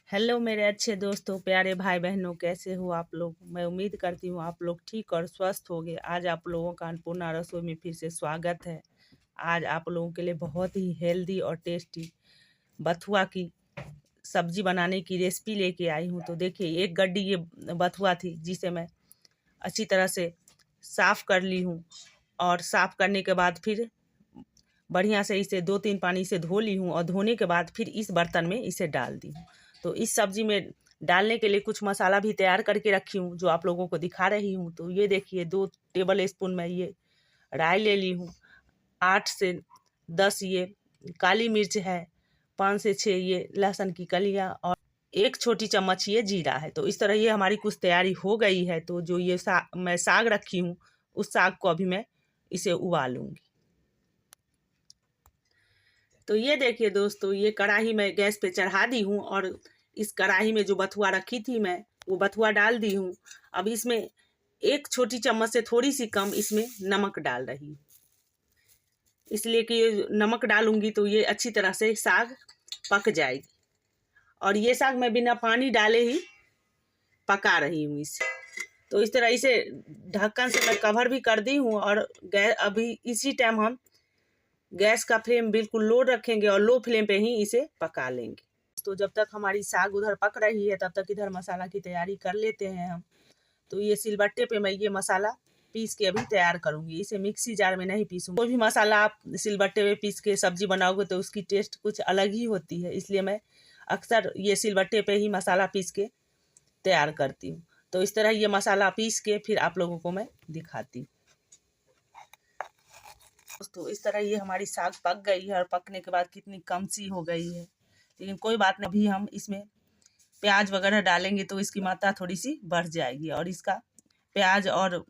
Hello मेरे अच्छे दोस्तों, प्यारे भाई बहनों, कैसे हो आप लोग। मैं उम्मीद करती हूँ आप लोग ठीक और स्वस्थ होंगे। आज आप लोगों का अन्नपूर्णा रसोई में फिर से स्वागत है। आज आप लोगों के लिए बहुत ही हेल्दी और टेस्टी बथुआ की सब्जी बनाने की रेसिपी लेके आई हूँ। तो देखिए, एक गड्डी ये बथुआ थी जिसे मैं अच्छी तरह से साफ कर ली हूँ। और साफ करने के बाद फिर बढ़िया से इसे 2-3 पानी से धो ली हूँ और धोने के बाद फिर इस बर्तन में इसे डाल दी हूँ। तो इस सब्जी में डालने के लिए कुछ मसाला भी तैयार करके रखी हूँ जो आप लोगों को दिखा रही हूँ। तो ये देखिए, 2 टेबल स्पून मैं ये राई ले ली हूँ, 8 से 10 ये काली मिर्च है, 5 से 6 ये लहसुन की कलियाँ और 1 छोटी चम्मच ये जीरा है। तो इस तरह ये हमारी कुछ तैयारी हो गई है। तो जो ये मैं साग रखी हूँ, उस साग को अभी मैं इसे उबालूंगी। तो ये देखिए दोस्तों, ये कढ़ाई मैं गैस पे चढ़ा दी हूँ और इस कढ़ाई में जो बथुआ रखी थी मैं, वो बथुआ डाल दी हूँ। अब इसमें 1 छोटी चम्मच से थोड़ी सी कम इसमें नमक डाल रही हूँ, इसलिए कि ये नमक डालूंगी तो ये अच्छी तरह से साग पक जाएगी। और ये साग मैं बिना पानी डाले ही पका रही हूँ इसे। तो इस तरह इसे ढक्कन से मैं कवर भी कर दी हूँ और गैस अभी इसी टाइम हम गैस का फ्लेम बिल्कुल लो रखेंगे और लो फ्लेम पे ही इसे पका लेंगे। तो जब तक हमारी साग उधर पक रही है तब तक इधर मसाला की तैयारी कर लेते हैं हम। तो ये सिलबट्टे पे मैं ये मसाला पीस के अभी तैयार करूंगी। इसे मिक्सी जार में नहीं पीसूंगी। कोई भी मसाला आप सिलबट्टे पे पीस के सब्जी बनाओगे तो उसकी टेस्ट कुछ अलग ही होती है, इसलिए मैं अक्सर ये सिलबट्टे पे ही मसाला पीस के तैयार करती हूँ। तो इस तरह ये मसाला पीस के फिर आप लोगों को मैं दिखाती हूँ। दोस्तों, इस तरह ये हमारी साग पक गई है और पकने के बाद कितनी कम सी हो गई है, लेकिन कोई बात नहीं। अभी हम इसमें प्याज वगैरह डालेंगे तो इसकी मात्रा थोड़ी सी बढ़ जाएगी और इसका प्याज और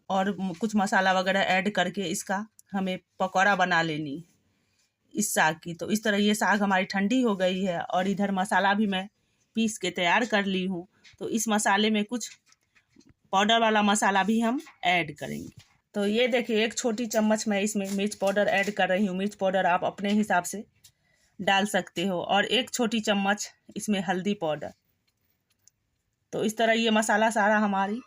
कुछ मसाला वगैरह ऐड करके इसका हमें पकौड़ा बना लेनी इस साग की। तो इस तरह ये साग हमारी ठंडी हो गई है और इधर मसाला भी मैं पीस के तैयार कर ली हूँ। तो इस मसाले में कुछ पाउडर वाला मसाला भी हम ऐड करेंगे। तो ये देखिए, 1 छोटी चम्मच मैं इसमें मिर्च पाउडर ऐड कर रही हूँ। मिर्च पाउडर आप अपने हिसाब से डाल सकते हो और 1 छोटी चम्मच इसमें हल्दी पाउडर। तो इस तरह ये मसाला सारा हमारी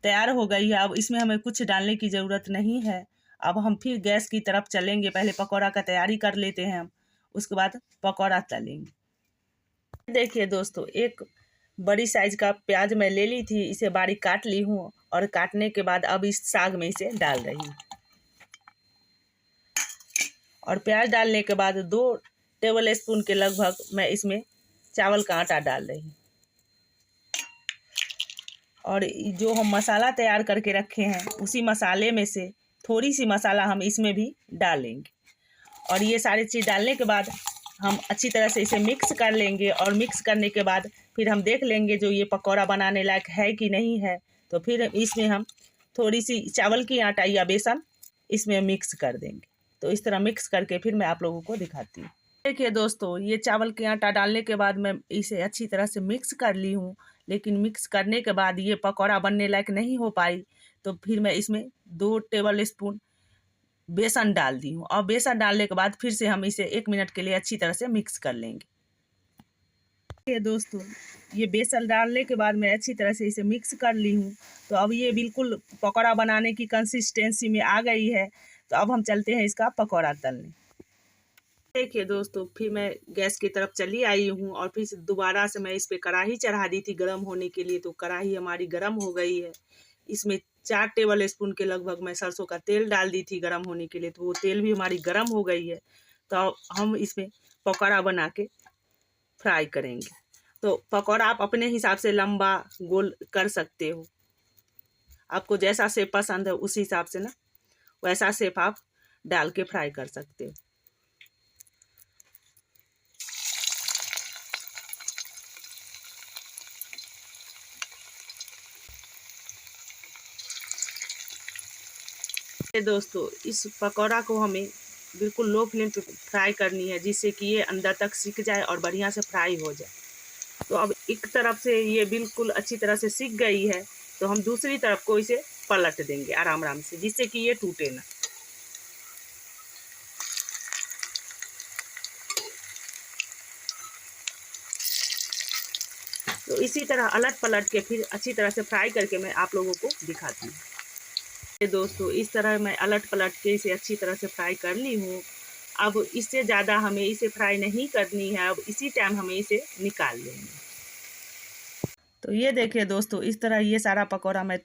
तैयार हो गई है। अब इसमें हमें कुछ डालने की ज़रूरत नहीं है। अब हम फिर गैस की तरफ चलेंगे। पहले पकौड़ा का तैयारी कर लेते हैं हम, उसके बाद पकौड़ा तलेंगे। देखिए दोस्तों, एक बड़ी साइज का प्याज मैं ले ली थी, इसे बारीक काट ली हूँ और काटने के बाद अब इस साग में इसे डाल रही हूँ। और प्याज डालने के बाद 2 टेबल स्पून के लगभग मैं इसमें चावल का आटा डाल रही हूँ। और जो हम मसाला तैयार करके रखे हैं उसी मसाले में से थोड़ी सी मसाला हम इसमें भी डालेंगे। और ये सारी चीज़ डालने के बाद हम अच्छी तरह से इसे मिक्स कर लेंगे और मिक्स करने के बाद फिर हम देख लेंगे जो ये पकौड़ा बनाने लायक है कि नहीं है। तो फिर इसमें हम थोड़ी सी चावल की आटा या बेसन इसमें मिक्स कर देंगे। तो इस तरह मिक्स करके फिर मैं आप लोगों को दिखाती हूँ। देखिए दोस्तों, ये चावल के आटा डालने के बाद मैं इसे अच्छी तरह से मिक्स कर ली हूँ, लेकिन मिक्स करने के बाद ये पकौड़ा बनने लायक नहीं हो पाई। तो फिर मैं इसमें 2 टेबल स्पून बेसन डाल दी हूँ और बेसन डालने के बाद फिर से हम इसे 1 मिनट के लिए अच्छी तरह से मिक्स कर लेंगे। ये दोस्तों, ये बेसन डालने के बाद मैं अच्छी तरह से इसे मिक्स कर ली हूँ। तो अब ये बिल्कुल पकौड़ा बनाने की कंसिस्टेंसी में आ गई है। तो अब हम चलते हैं इसका पकौड़ा तलने। देखिए दोस्तों, फिर मैं गैस की तरफ चली आई हूँ और फिर से दोबारा से मैं इस पे कढ़ाई चढ़ा दी थी गर्म होने के लिए। तो कढ़ाई हमारी गर्म हो गई है। इसमें 4 टेबल स्पून के लगभग मैं सरसों का तेल डाल दी थी गर्म होने के लिए। तो वो तेल भी हमारी गर्म हो गई है। तो हम इसमें पकौड़ा बना के फ्राई करेंगे। तो पकौड़ा आप अपने हिसाब से लंबा गोल कर सकते हो, आपको जैसा शेप पसंद है उस हिसाब से ना वैसा शेप आप डाल के फ्राई कर सकते हो। दोस्तों, इस पकौड़ा को हमें बिल्कुल लो फ्लेम पे फ्राई करनी है, जिससे कि ये अंदर तक सिक जाए और बढ़िया से फ्राई हो जाए। तो अब एक तरफ से ये बिल्कुल अच्छी तरह से सिक गई है, तो हम दूसरी तरफ को इसे पलट देंगे आराम आराम से, जिससे कि ये टूटे ना। तो इसी तरह अलट पलट के फिर अच्छी तरह से फ्राई करके मैं आप लोगों को दिखाती हूँ। ये दोस्तों इस तरह मैं अलट पलट के इसे अच्छी तरह से फ्राई कर ली हूँ। अब इससे ज़्यादा हमें इसे फ्राई नहीं करनी है, अब इसी टाइम हमें इसे निकाल लेंगे। तो ये देखिए दोस्तों, इस तरह ये सारा पकौड़ा मैं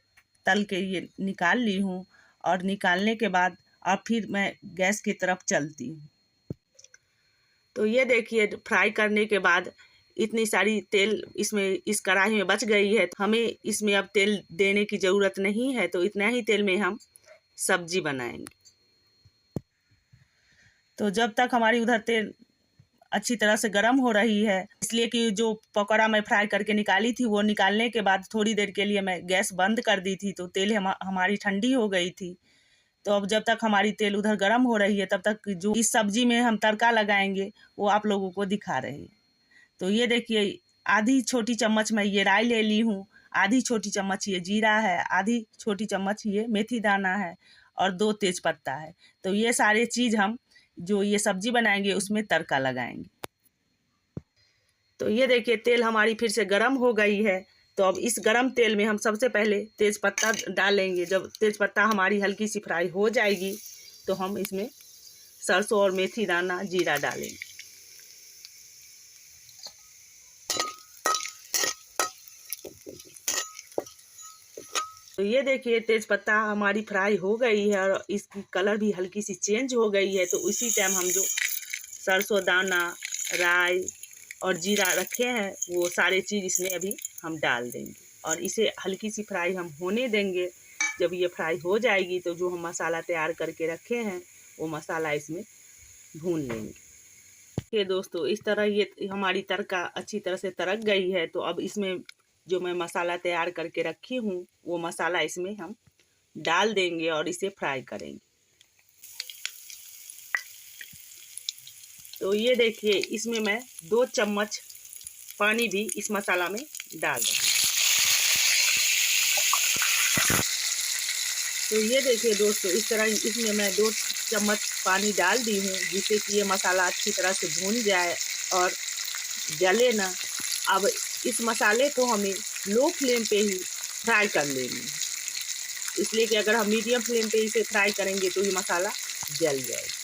तल के ये निकाल ली हूँ, और निकालने के बाद अब फिर मैं गैस की तरफ चलती हूँ। तो ये देखिए फ्राई करने के बाद इतनी सारी तेल इसमें इस कढ़ाई में बच गई है। हमें इसमें अब तेल देने की ज़रूरत नहीं है, तो इतना ही तेल में हम सब्जी बनाएंगे। तो जब तक हमारी उधर तेल अच्छी तरह से गर्म हो रही है, इसलिए कि जो पकौड़ा मैं फ्राई करके निकाली थी वो निकालने के बाद थोड़ी देर के लिए मैं गैस बंद कर दी थी, तो तेल हमारी ठंडी हो गई थी। तो अब जब तक हमारी तेल उधर गर्म हो रही है, तब तक जो इस सब्जी में हम तड़का लगाएंगे वो आप लोगों को दिखा रहे हैं। तो ये देखिए आधी छोटी चम्मच मैं ये राई ले ली हूँ, आधी छोटी चम्मच ये जीरा है, आधी छोटी चम्मच ये मेथी दाना है, और 2 तेज पत्ता है। तो ये सारे चीज़ हम जो ये सब्जी बनाएंगे उसमें तड़का लगाएंगे। तो ये देखिए तेल हमारी फिर से गर्म हो गई है। तो अब इस गरम तेल में हम सबसे पहले तेज पत्ता डालेंगे। जब तेज पत्ता हमारी हल्की सी फ्राई हो जाएगी तो हम इसमें सरसों और मेथी दाना जीरा डालेंगे। तो ये देखिए तेज पत्ता हमारी फ्राई हो गई है और इसकी कलर भी हल्की सी चेंज हो गई है। तो उसी टाइम हम जो सरसों दाना, राई और जीरा रखे हैं वो सारे चीज़ इसमें अभी हम डाल देंगे और इसे हल्की सी फ्राई हम होने देंगे। जब ये फ्राई हो जाएगी तो जो हम मसाला तैयार करके रखे हैं वो मसाला इसमें भून लेंगे। ये दोस्तों इस तरह ये हमारी तड़का अच्छी तरह से तड़क गई है। तो अब इसमें जो मैं मसाला तैयार करके रखी हूँ वो मसाला इसमें हम डाल देंगे और इसे फ्राई करेंगे। तो ये देखिए इसमें मैं 2 चम्मच पानी भी इस मसाला में डाल रही हूँ। तो ये देखिए दोस्तों इस तरह इसमें मैं 2 चम्मच पानी डाल दी हूँ जिससे कि ये मसाला अच्छी तरह से भून जाए और जले ना। अब इस मसाले को हमें लो फ्लेम पे ही फ्राई कर लेनी है, इसलिए कि अगर हम मीडियम फ्लेम पे इसे फ्राई करेंगे तो ये मसाला जल जाएगा।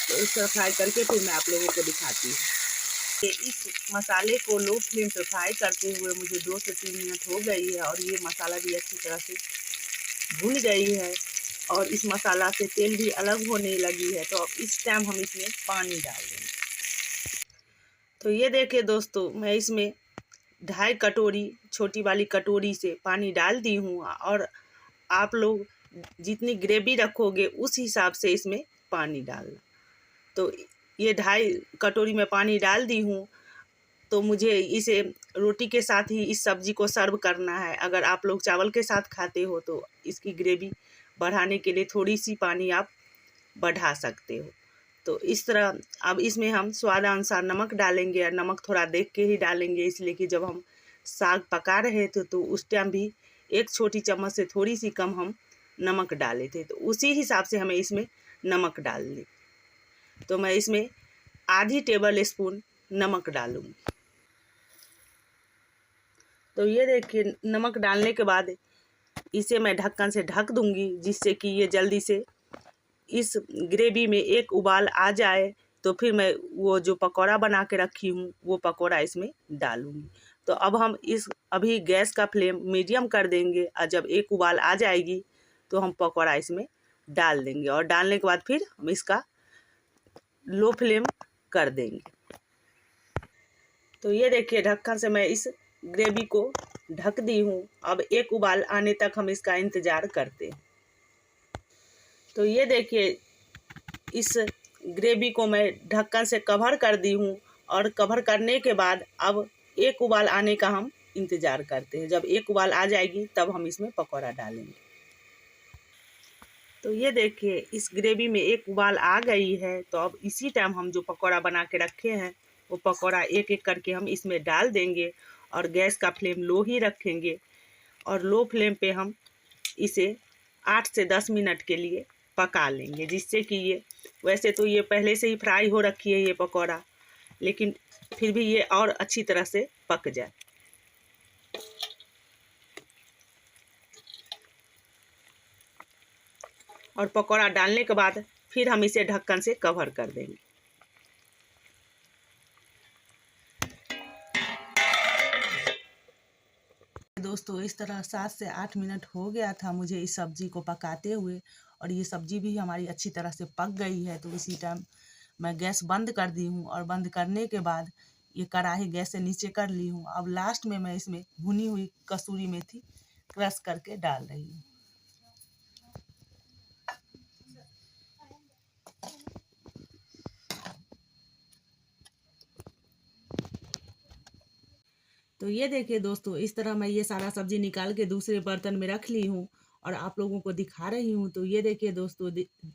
तो इस तरह फ्राई करके फिर मैं आप लोगों को दिखाती हूँ। इस मसाले को लो फ्लेम पे फ्राई करते हुए मुझे 2 से 3 मिनट हो गई है और ये मसाला भी अच्छी तरह से भून गई है और इस मसाला से तेल भी अलग होने लगी है। तो अब इस टाइम हम इसमें पानी डाल देंगे। तो ये देखिए दोस्तों मैं इसमें 2.5 कटोरी छोटी वाली कटोरी से पानी डाल दी हूँ और आप लोग जितनी ग्रेवी रखोगे उस हिसाब से इसमें पानी डालना। तो ये 2.5 कटोरी में पानी डाल दी हूँ। तो मुझे इसे रोटी के साथ ही इस सब्ज़ी को सर्व करना है। अगर आप लोग चावल के साथ खाते हो तो इसकी ग्रेवी बढ़ाने के लिए थोड़ी सी पानी आप बढ़ा सकते हो। तो इस तरह अब इसमें हम स्वादानुसार नमक डालेंगे और नमक थोड़ा देख के ही डालेंगे, इसलिए कि जब हम साग पका रहे थे तो उस टाइम भी 1 छोटी चम्मच से थोड़ी सी कम हम नमक डाले थे। तो उसी हिसाब से हमें इसमें नमक डालनी। तो मैं इसमें आधी टेबल स्पून नमक डालूँगी। तो ये देखिए नमक डालने के बाद इसे मैं ढक्कन से ढक दूँगी जिससे कि ये जल्दी से इस ग्रेवी में एक उबाल आ जाए। तो फिर मैं वो जो पकौड़ा बना के रखी हूँ वो पकौड़ा इसमें डालूँगी। तो अब हम अभी गैस का फ्लेम मीडियम कर देंगे और जब एक उबाल आ जाएगी तो हम पकौड़ा इसमें डाल देंगे और डालने के बाद फिर हम इसका लो फ्लेम कर देंगे। तो ये देखिए ढक्कन से मैं इस ग्रेवी को ढक दी हूँ। अब एक उबाल आने तक हम इसका इंतज़ार करते हैं। तो ये देखिए इस ग्रेवी को मैं ढक्कन से कवर कर दी हूँ और कवर करने के बाद अब एक उबाल आने का हम इंतज़ार करते हैं। जब एक उबाल आ जाएगी तब हम इसमें पकौड़ा डालेंगे। तो ये देखिए इस ग्रेवी में एक उबाल आ गई है। तो अब इसी टाइम हम जो पकौड़ा बना के रखे हैं वो पकौड़ा एक एक करके हम इसमें डाल देंगे और गैस का फ्लेम लो ही रखेंगे और लो फ्लेम पे हम इसे 8 से 10 मिनट के लिए पका लेंगे, जिससे कि ये वैसे तो ये पहले से ही फ्राई हो रखी है ये पकौड़ा, लेकिन फिर भी ये और अच्छी तरह से पक जाए। और पकौड़ा डालने के बाद फिर हम इसे ढक्कन से कवर कर देंगे। दोस्तों इस तरह 7 से 8 मिनट हो गया था मुझे इस सब्ज़ी को पकाते हुए, और ये सब्ज़ी भी हमारी अच्छी तरह से पक गई है। तो इसी टाइम मैं गैस बंद कर दी हूँ, और बंद करने के बाद ये कढ़ाई गैस से नीचे कर ली हूँ। अब लास्ट में मैं इसमें भुनी हुई कसूरी मेथी क्रश करके डाल रही हूँ। तो ये देखिए दोस्तों, इस तरह मैं ये सारा सब्जी निकाल के दूसरे बर्तन में रख ली हूँ और आप लोगों को दिखा रही हूँ। तो ये देखिए दोस्तों,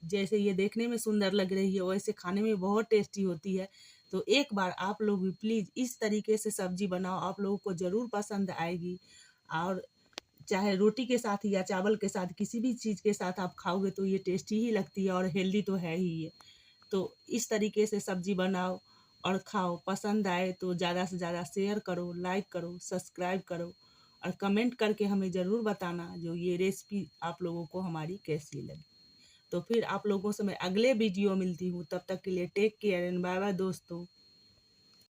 जैसे ये देखने में सुंदर लग रही है वैसे खाने में बहुत टेस्टी होती है। तो एक बार आप लोग भी प्लीज़ इस तरीके से सब्जी बनाओ, आप लोगों को ज़रूर पसंद आएगी। और चाहे रोटी के साथ या चावल के साथ, किसी भी चीज़ के साथ आप खाओगे तो ये टेस्टी ही लगती है, और हेल्दी तो है ही ये। तो इस तरीके से सब्जी बनाओ और खाओ। पसंद आए तो ज़्यादा से ज़्यादा शेयर करो, लाइक करो, सब्सक्राइब करो, और कमेंट करके हमें ज़रूर बताना जो ये रेसिपी आप लोगों को हमारी कैसी लगी। तो फिर आप लोगों से मैं अगले वीडियो मिलती हूँ। तब तक के लिए take care and bye bye दोस्तों।